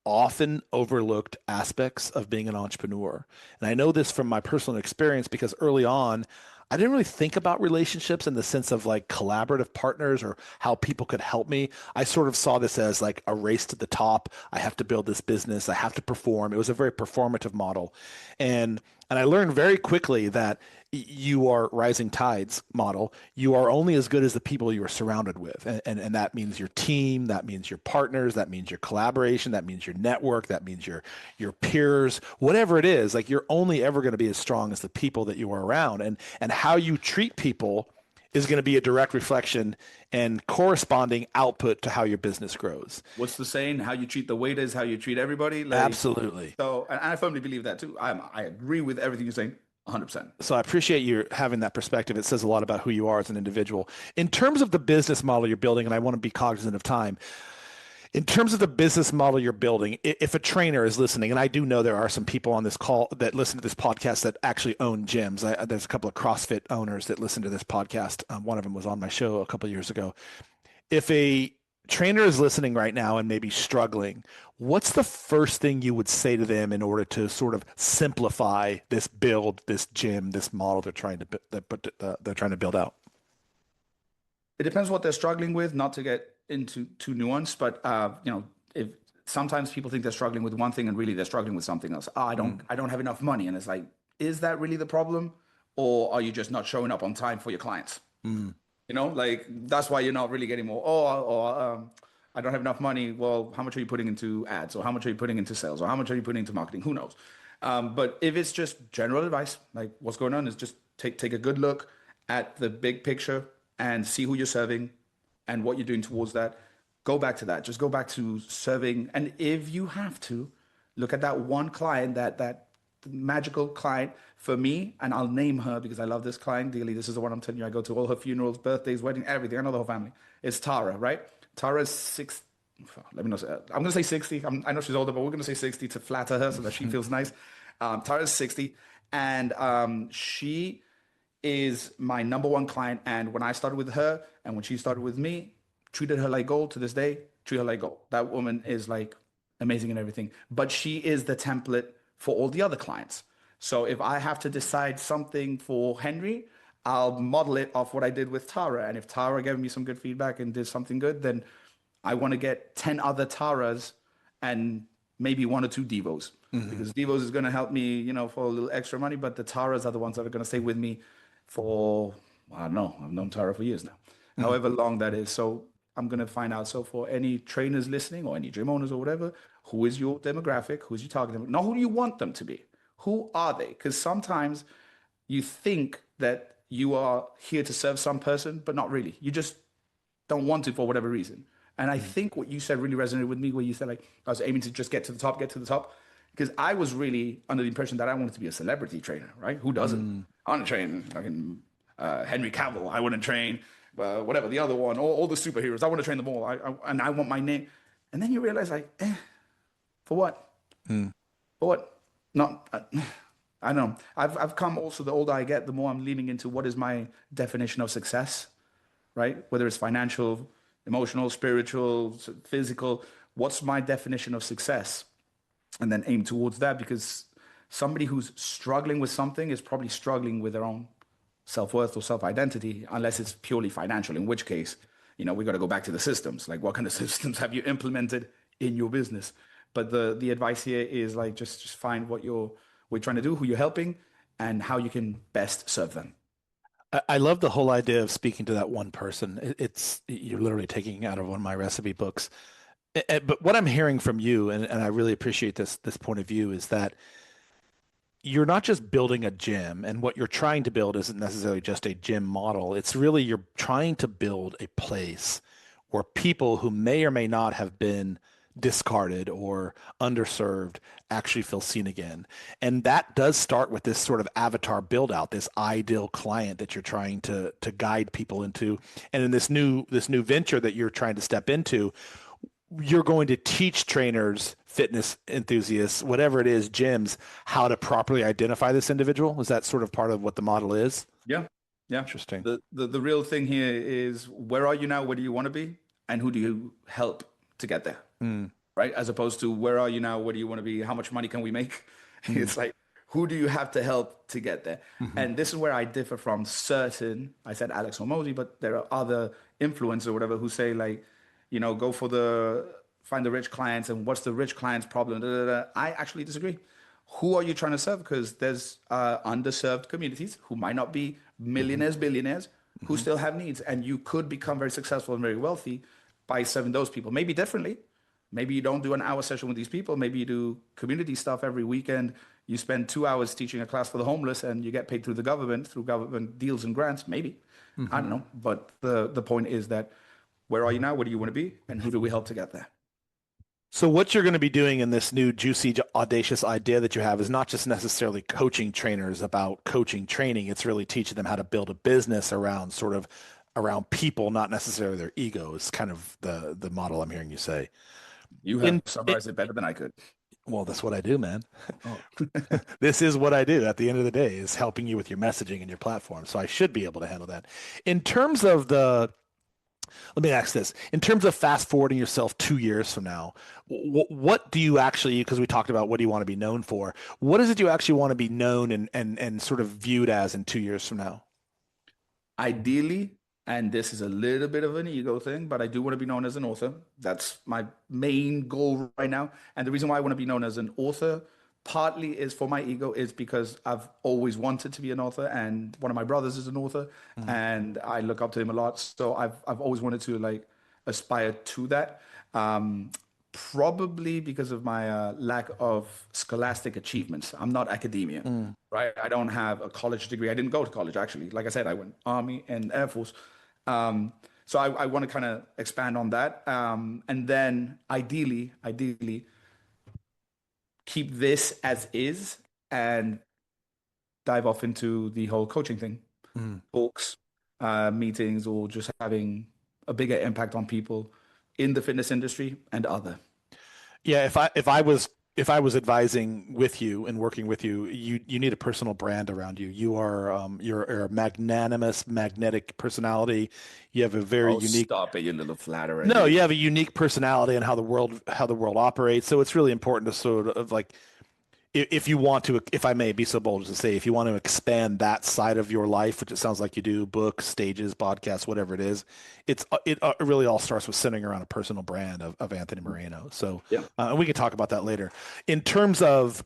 often overlooked aspects of being an entrepreneur. And I know this from my personal experience because early on, I didn't really think about relationships in the sense of like collaborative partners or how people could help me. I sort of saw this as like a race to the top. I have to build this business. I have to perform. It was a very performative model. And I learned very quickly that you are rising tides model. You are only as good as the people you are surrounded with. And that means your team, that means your partners, that means your collaboration, that means your network, that means your peers, whatever it is, like you're only ever going to be as strong as the people that you are around. And how you treat people is going to be a direct reflection and corresponding output to how your business grows. What's the saying? How you treat the waiters, how you treat everybody. Like, absolutely. So, and I firmly believe that too. I agree with everything you're saying. 100%. So I appreciate you having that perspective. It says a lot about who you are as an individual. In terms of the business model you're building, and I want to be cognizant of time, in terms of the business model you're building, if a trainer is listening, and I do know there are some people on this call that listen to this podcast that actually own gyms. There's a couple of CrossFit owners that listen to this podcast. One of them was on my show a couple of years ago. If a trainer is listening right now and maybe struggling, what's the first thing you would say to them in order to sort of simplify this build, this gym, this model they're trying to build out? It depends what they're struggling with, not to get into too nuanced, but if sometimes people think they're struggling with one thing and really they're struggling with something else. I don't have enough money. And it's like, is that really the problem? Or are you just not showing up on time for your clients? Like that's why you're not really getting more. I don't have enough money. Well, how much are you putting into ads, or how much are you putting into sales, or how much are you putting into marketing? Who knows? But if it's just general advice, like what's going on, is just take a good look at the big picture and see who you're serving and what you're doing towards that. Go back to that. Just go back to serving. And if you have to, look at that one client, that magical client for me, and I'll name her because I love this client dearly. This is the one I'm telling you. I go to all her funerals, birthdays, wedding, everything. I know the whole family. It's Tara, right? Tara's 6. Let me know. I'm going to say 60. I know she's older, but we're going to say 60 to flatter her so that she feels nice. Tara's 60, and she is my number one client. And when I started with her and when she started with me, treated her like gold. To this day, treat her like gold. That woman is like amazing and everything, but she is the template for all the other clients. So if I have to decide something for Henry, I'll model it off what I did with Tara. And if Tara gave me some good feedback and did something good, then I want to get 10 other Taras and maybe 1 or 2 Deevos, because Deevos is going to help me, for a little extra money. But the Taras are the ones that are going to stay with me for, I don't know, I've known Tara for years now, however long that is. So I'm going to find out. So for any trainers listening or any gym owners or whatever, who is your demographic? Who's your target demographic? Not who do you want them to be. Who are they? Because sometimes you think that you are here to serve some person, but not really. You just don't want to for whatever reason. And I think what you said really resonated with me, where you said, like, I was aiming to just get to the top, because I was really under the impression that I wanted to be a celebrity trainer, right? Who doesn't? I want to train fucking Henry Cavill. I want to train whatever, the other one, all the superheroes. I want to train them all. And I want my name. And then you realize, like, for what? For what? Not, I don't know. I've come also, the older I get, the more I'm leaning into what is my definition of success, right? Whether it's financial, emotional, spiritual, physical, what's my definition of success? And then aim towards that, because somebody who's struggling with something is probably struggling with their own self-worth or self-identity, unless it's purely financial, in which case, we got to go back to the systems. Like, what kind of systems have you implemented in your business? But the advice here is, like, just find what we're trying to do, who you're helping, and how you can best serve them. I love the whole idea of speaking to that one person. You're literally taking out of one of my recipe books. But what I'm hearing from you, and I really appreciate this point of view, is that you're not just building a gym, and what you're trying to build isn't necessarily just a gym model. It's really, you're trying to build a place where people who may or may not have been discarded or underserved actually feel seen again. And that does start with this sort of avatar build out, this ideal client that you're trying to guide people into. And in this new venture that you're trying to step into, you're going to teach trainers, fitness enthusiasts, whatever it is, gyms, how to properly identify this individual. Is that sort of part of what the model is? Yeah. Yeah. Interesting. The real thing here is, where are you now? Where do you want to be? And who do you help to get there? Right? As opposed to, where are you now? Where do you want to be? How much money can we make? It's like, who do you have to help to get there? And this is where I differ from certain, I said Alex Hormozy, but there are other influencers or whatever who say, like, go for find the rich clients, and what's the rich client's problem? Da, da, da. I actually disagree. Who are you trying to serve? Because there's underserved communities who might not be millionaires, billionaires, who still have needs. And you could become very successful and very wealthy by serving those people. Maybe differently. Maybe you don't do an hour session with these people. Maybe you do community stuff every weekend. You spend 2 hours teaching a class for the homeless, and you get paid through government deals and grants. Maybe. I don't know. But the point is that, where are you now? Where do you want to be? And who do we help to get there? So what you're going to be doing in this new juicy, audacious idea that you have is not just necessarily coaching trainers about coaching training. It's really teaching them how to build a business around people, not necessarily their ego, is kind of the model I'm hearing you say. You have summarized it better than I could. Well, that's what I do, man. Oh. This is what I do at the end of the day, is helping you with your messaging and your platform. So I should be able to handle that. In terms of let me ask this. In terms of fast forwarding yourself 2 years from now, what do you actually, because we talked about what do you want to be known for, what is it you actually want to be known and sort of viewed as in 2 years from now? Ideally, and this is a little bit of an ego thing, but I do want to be known as an author. That's my main goal right now. And the reason why I want to be known as an author partly is for my ego, is because I've always wanted to be an author, and one of my brothers is an author, and I look up to him a lot. So I've always wanted to aspire to that. Probably because of my lack of scholastic achievements. I'm not academia, right? I don't have a college degree. I didn't go to college, actually. Like I said, I went Army and Air Force. So I want to kind of expand on that. And then ideally, keep this as is and dive off into the whole coaching thing, talks, meetings, or just having a bigger impact on people in the fitness industry and other. Yeah, if I was advising with you and working with you, you need a personal brand around you. You're a magnanimous, magnetic personality. You have a very unique. Stop it, you little flatterer. No, you have a unique personality and how the world operates. So it's really important to sort of if you want to, if I may be so bold as to say, if you want to expand that side of your life, which it sounds like you do, books, stages, podcasts, whatever it is, it really all starts with centering around a personal brand of Anthony Moreno. So yeah. And we can talk about that later. In terms of,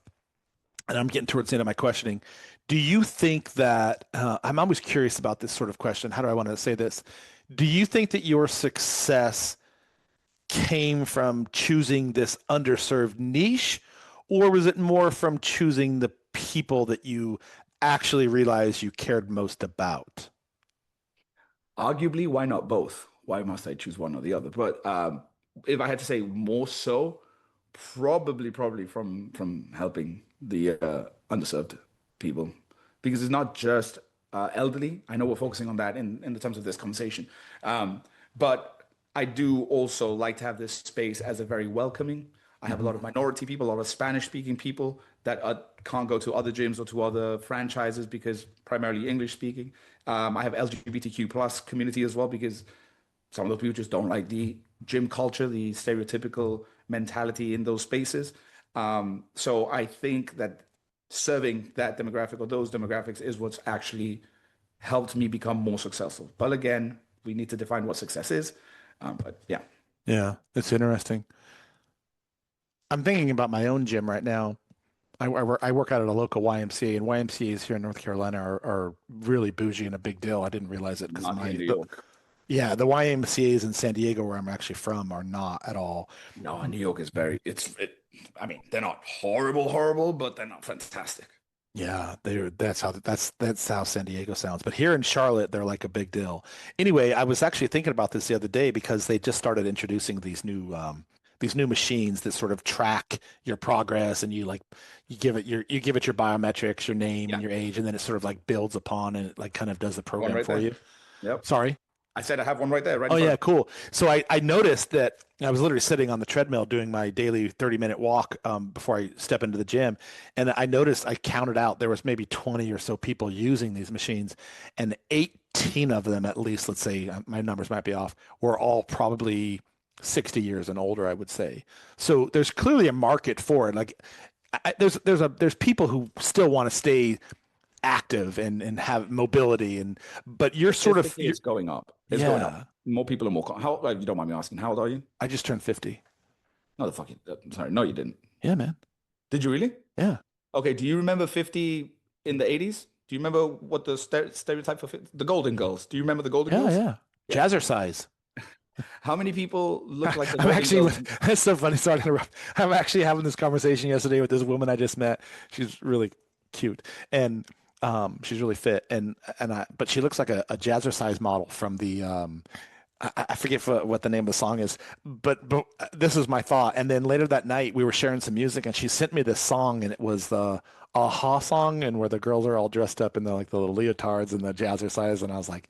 and I'm getting towards the end of my questioning, do you think that, I'm always curious about this sort of question. How do I want to say this? Do you think that your success came from choosing this underserved niche, or was it more from choosing the people that you actually realized you cared most about? Arguably, why not both? Why must I choose one or the other? But if I had to say more so, probably from helping the underserved people. Because it's not just elderly. I know we're focusing on that in the terms of this conversation. But I do also like to have this space as a very welcoming. I have a lot of minority people, a lot of Spanish-speaking people that can't go to other gyms or to other franchises because primarily English-speaking. I have LGBTQ plus community as well, because some of those people just don't like the gym culture, the stereotypical mentality in those spaces. So I think that serving that demographic or those demographics is what's actually helped me become more successful. But again, we need to define what success is. But yeah. Yeah, it's interesting. I'm thinking about my own gym right now. I work out at a local YMCA, and YMCA's here in North Carolina are really bougie and a big deal. I didn't realize it because yeah, the YMCA's in San Diego, where I'm actually from, are not at all. No, New York is I mean, they're not horrible, but they're not fantastic. Yeah, that's how San Diego sounds. But here in Charlotte, they're like a big deal. Anyway, I was actually thinking about this the other day because they just started introducing these new machines that sort of track your progress, and you give it your biometrics, your name and Yeah, your age, and then it sort of like builds upon and it like kind of does the one program right for there. you. Yep. Sorry. I said I have one right there, right Oh in front yeah, of cool. So I noticed that I was literally sitting on the treadmill doing my daily 30-minute walk before I step into the gym. And I noticed I counted out there was maybe 20 or so people using these machines, and 18 of them at least, let's say my numbers might be off, were all probably 60 years and older, I would say. So there's clearly a market for it. Like there's people who still want to stay active and have mobility, and but you're sort of Statistically, it's going up. It's going up. yeah. More people are more. How? You don't mind me asking? How old are you? I just turned 50. No, the fuck. Sorry, no, you didn't. Yeah, man. Did you really? Yeah. Okay. Do you remember 50 in the 80s? Do you remember what the stereotype for the Golden Girls? Do you remember the Golden Yeah, Girls? yeah. Yeah. Jazzercise. How many people look like the I'm Golden actually, Girls? it's so funny. Sorry to interrupt. I'm actually having this conversation yesterday with this woman I just met. She's really cute and she's really fit but she looks like a jazzercise model from the I forget what the name of the song is, but this was my thought. And then later that night we were sharing some music and she sent me this song and it was the Aha song and where the girls are all dressed up in the like the little leotards and the jazzercise and I was like,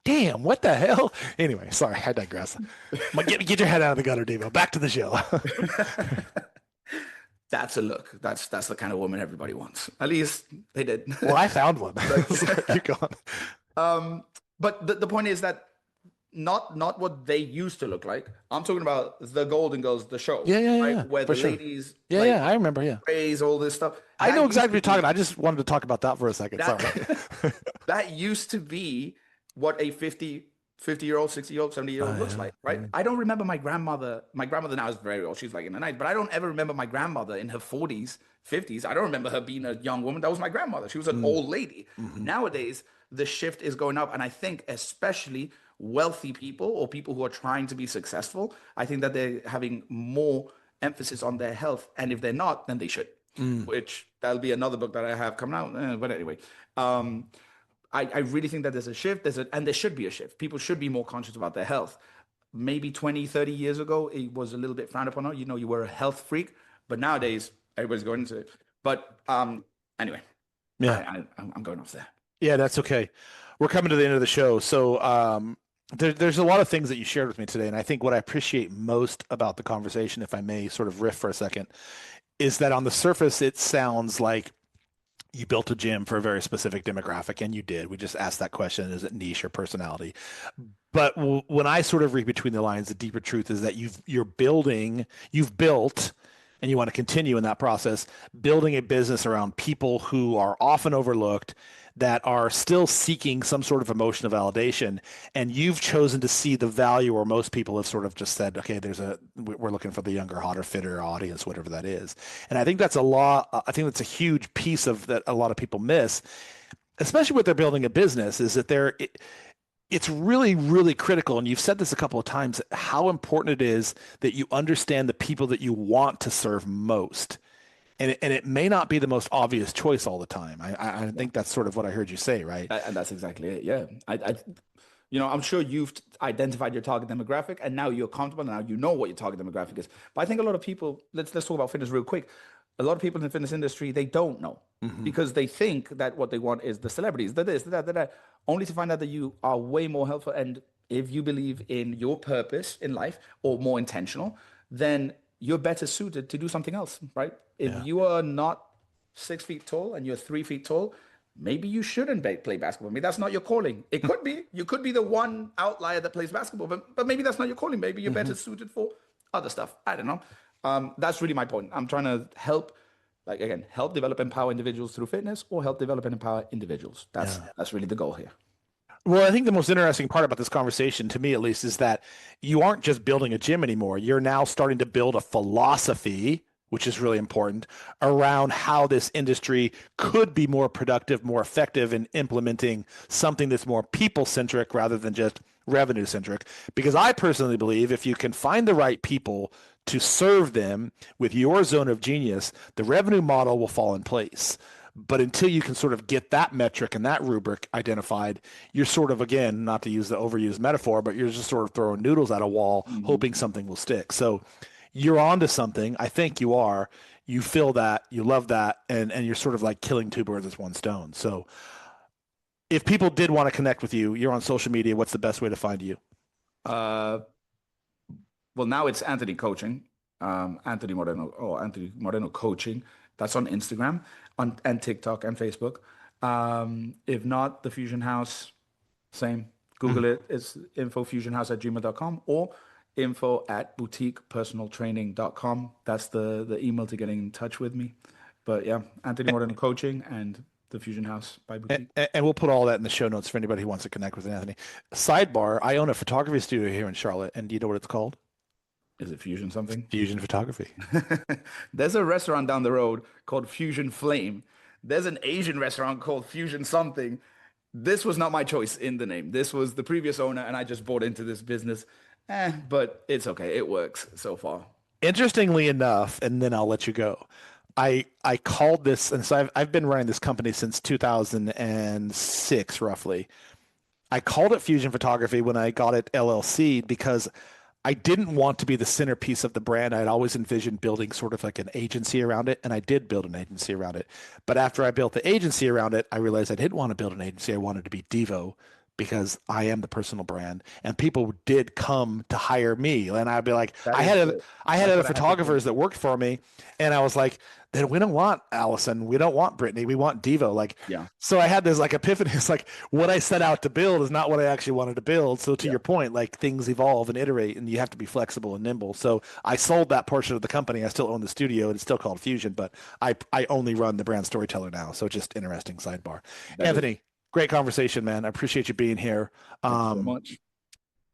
damn, what the hell? Anyway, sorry, I digress. But get your head out of the gutter, Deevo. Back to the show. That's a look. That's the kind of woman everybody wants. At least they did. Well, I found one. Keep going. But the point is that not what they used to look like. I'm talking about the Golden Girls, the show. Yeah, yeah, right? yeah. Where For the sure. ladies Yeah, yeah, I remember. Yeah, raise all this stuff. I That know used exactly what you're to talking be- about. I just wanted to talk about that for a second. Sorry. That used to be what a 50-year-old, 60-year-old, 70-year-old looks yeah, like, right? I don't remember my grandmother. My grandmother now is very old. She's like in the 90s, but I don't ever remember my grandmother in her 40s, 50s. I don't remember her being a young woman. That was my grandmother. She was an old lady. Nowadays, the shift is going up. And I think especially wealthy people or people who are trying to be successful, I think that they're having more emphasis on their health. And if they're not, then they should, which that'll be another book that I have coming out. But anyway, I really think that there's a shift, and there should be a shift. People should be more conscious about their health. Maybe 20, 30 years ago, it was a little bit frowned upon. You know, you were a health freak, but nowadays everybody's going into it. But anyway, Yeah. I'm going off there. Yeah, that's okay. We're coming to the end of the show. So there's a lot of things that you shared with me today. And I think what I appreciate most about the conversation, if I may sort of riff for a second, is that on the surface, it sounds like you built a gym for a very specific demographic, and you did. We just asked that question, is it niche or personality? But when I sort of read between the lines, the deeper truth is that you've built, and you want to continue in that process, building a business around people who are often overlooked, that are still seeking some sort of emotional validation, and you've chosen to see the value where most people have sort of just said, okay, we're looking for the younger, hotter, fitter audience, whatever that is. And I think that's I think that's a huge piece of that a lot of people miss, especially when they're building a business, is that it's really, really critical. And you've said this a couple of times, how important it is that you understand the people that you want to serve most. And it may not be the most obvious choice all the time. I think that's sort of what I heard you say, right? And that's exactly it. Yeah. I'm sure you've identified your target demographic, and now you're comfortable. Now you know what your target demographic is. But I think a lot of people, let's talk about fitness real quick. A lot of people in the fitness industry, they don't know because they think that what they want is the celebrities, the this, the that, only to find out that you are way more helpful. And if you believe in your purpose in life or more intentional, then you're better suited to do something else, right? If you are not 6 feet tall and you're 3 feet tall, maybe you shouldn't play basketball. Maybe that's not your calling. It could be. You could be the one outlier that plays basketball, but maybe that's not your calling. Maybe you're better suited for other stuff. I don't know. That's really my point. I'm trying to help develop, empower individuals through fitness, or help develop and empower individuals. That's really the goal here. Well, I think the most interesting part about this conversation, to me at least, is that you aren't just building a gym anymore. You're now starting to build a philosophy, which is really important, around how this industry could be more productive, more effective in implementing something that's more people-centric rather than just revenue-centric. Because I personally believe if you can find the right people to serve them with your zone of genius, the revenue model will fall in place. But until you can sort of get that metric and that rubric identified, you're sort of, again, not to use the overused metaphor, but you're just sort of throwing noodles at a wall, hoping something will stick. So you're onto something. I think you are. You feel that, you love that, and you're sort of like killing two birds with one stone. So if people did want to connect with you, you're on social media. What's the best way to find you? Well, now it's Anthony Coaching, Anthony Moreno Coaching. That's on Instagram, and TikTok and Facebook. If not, the Fusion House, same. Google it. It's infofusionhouse@gmail.com or info@boutiquepersonaltraining.com. That's the email to getting in touch with me. But yeah, Anthony Moreno Coaching and the Fusion House by Boutique. And we'll put all that in the show notes for anybody who wants to connect with Anthony. Sidebar, I own a photography studio here in Charlotte, and do you know what it's called? Is it Fusion something? Fusion Photography. There's a restaurant down the road called Fusion Flame. There's an Asian restaurant called Fusion something. This was not my choice in the name. This was the previous owner, and I just bought into this business. But it's okay. It works so far. Interestingly enough, and then I'll let you go. I called this, and so I've been running this company since 2006, roughly. I called it Fusion Photography when I got it LLC because I didn't want to be the centerpiece of the brand. I had always envisioned building sort of like an agency around it, and I did build an agency around it. But after I built the agency around it, I realized I didn't want to build an agency. I wanted to be Deevo because I am the personal brand, and people did come to hire me. And I'd be like, I had other photographers that worked for me, and I was like, then we don't want Allison, we don't want Brittany, we want Deevo. Like, yeah. So I had this like epiphany. It's like what I set out to build is not what I actually wanted to build. So to your point, like things evolve and iterate, and you have to be flexible and nimble. So I sold that portion of the company. I still own the studio, and it's still called Fusion, but I only run the brand storyteller now. So just interesting sidebar. Anthony, great conversation, man. I appreciate you being here. Thank you so much.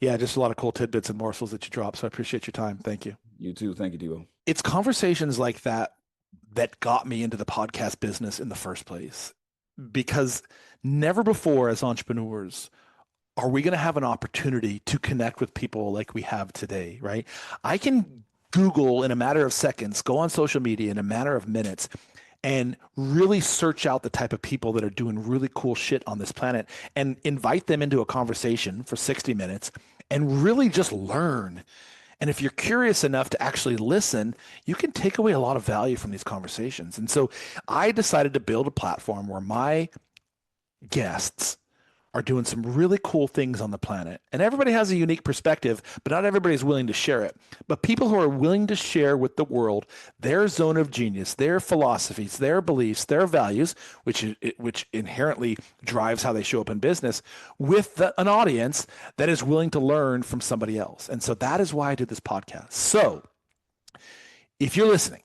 Yeah, just a lot of cool tidbits and morsels that you drop. So I appreciate your time. Thank you. You too. Thank you, Deevo. It's conversations like that that got me into the podcast business in the first place, because never before as entrepreneurs are we going to have an opportunity to connect with people like we have today, right? I can Google in a matter of seconds, go on social media in a matter of minutes, and really search out the type of people that are doing really cool shit on this planet and invite them into a conversation for 60 minutes and really just learn. And if you're curious enough to actually listen, you can take away a lot of value from these conversations. And so I decided to build a platform where my guests are doing some really cool things on the planet. And everybody has a unique perspective, but not everybody is willing to share it. But people who are willing to share with the world their zone of genius, their philosophies, their beliefs, their values, which inherently drives how they show up in business, with an audience that is willing to learn from somebody else. And so that is why I did this podcast. So if you're listening,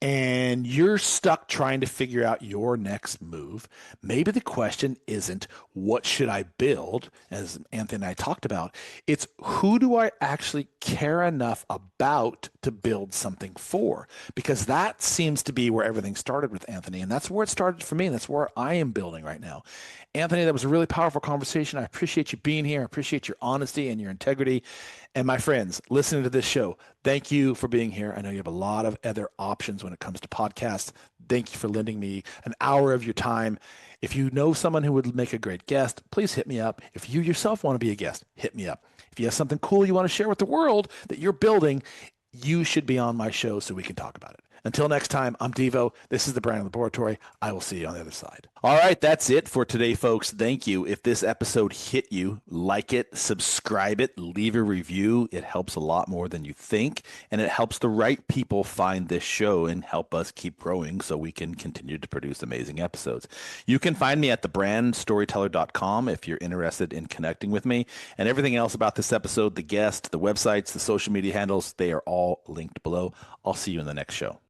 and you're stuck trying to figure out your next move, maybe the question isn't what should I build, as Anthony and I talked about. It's who do I actually care enough about to build something for? Because that seems to be where everything started with Anthony, and that's where it started for me. That's where I am building right now. Anthony, that was a really powerful conversation. I appreciate you being here. I appreciate your honesty and your integrity. And my friends, listening to this show, thank you for being here. I know you have a lot of other options when it comes to podcasts. Thank you for lending me an hour of your time. If you know someone who would make a great guest, please hit me up. If you yourself want to be a guest, hit me up. If you have something cool you want to share with the world that you're building, you should be on my show so we can talk about it. Until next time, I'm Deevo. This is the Brand Laboratory. I will see you on the other side. All right, that's it for today, folks. Thank you. If this episode hit you, like it, subscribe it, leave a review. It helps a lot more than you think, and it helps the right people find this show and help us keep growing so we can continue to produce amazing episodes. You can find me at thebrandstoryteller.com if you're interested in connecting with me, and everything else about this episode, the guest, the websites, the social media handles, they are all linked below. I'll see you in the next show.